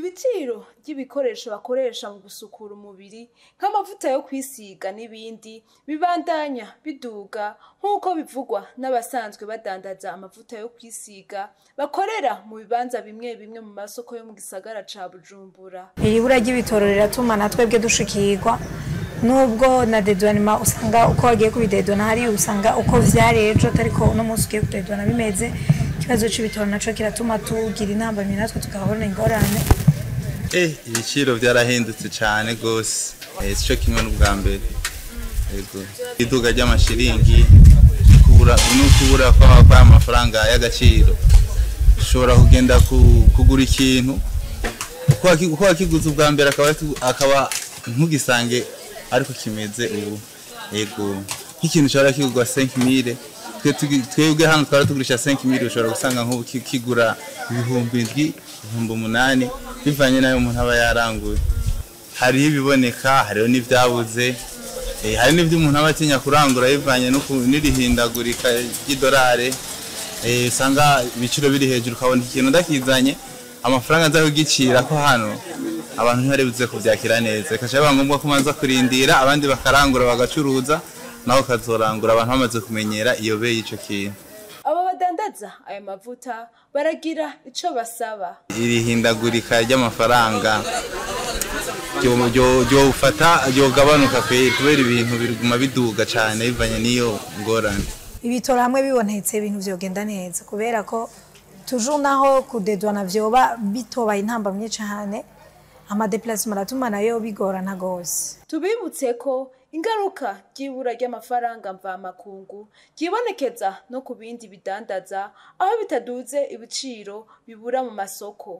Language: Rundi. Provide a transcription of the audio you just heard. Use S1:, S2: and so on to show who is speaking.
S1: Ibiciro ry'ibikoresho bakoresha mu gusukura umubiri nk'amavuta yo kwisiga n'ibindi bibandanya biduga nk'uko bivugwa n'abasanzwe badandaza amavuta yo kwisiga bakorera mu bibanza bimwe bimwe mu masoko yo mu gisagara ca Bujumbura.
S2: Ibura ry'ibitoro riratuma na twebwe dushikirwa nubwo na dedonema usanga uko wagiye kubidedona hari usanga uko vyari ejo ariko no munsi ugiye kudedona bimeze. Ikibazo c'ibitoro naco kiratuma tugira intambamyi natwe tukabona ingorane.
S3: Ibiciro byarahindutse cyane gose. Sico kimwe n'ubwa mbere. Yego. Iduga ry'amashiringi kubura kwa amafaranga y'agaciro. Ushobora kugenda kugura ikintu uko wakiguze ubwa mbere akaba ntugisange ariko kimeze ubu. Yego. Nk'ikintu cyara kigurwa 5000 twebwe hano twara tugurisha 5000 ushobora gusanga nko kigura 7,000 8,000 bivanye nayo umuntu aba yaranguye. Hari ibiboneka hariho n'ivyabuze hari n'ivyo umuntu aba atinya kurangura bivanye n'irihindagurika ry'idolare usanga ibiciro biri hejuru ukabona ikintu ndakizanye amafaranga aza kugicira ko hano abantu ntibarebuze kuvyakira neza kasha biba ngombwa ko manza kurindira abandi bakarangura bagacuruza naho kazorangura abantu bamaze kumenyera iyo be y'ico kintu.
S1: Aba badandaza aya mavuta baragira ico basaba.
S3: Irihindagurika ry'amafaranga ryo gabanuka kubera ibintu biriguma biduga cyane bivanye niyo ngorane.
S2: Ibitoro hamwe bibonetse ibintu vyogenda neza kubera ko toujours naho kudedwana vyoba bitobaye intambamye cyane amadeplacement aratuma nayo bigorana gose.
S1: Tubibutse ko ingaruka ry'ibura ry'amafaranga mvamakungu ryibonekeza no ku bindi bidandaza aho bitaduze ibiciro bibura mu masoko.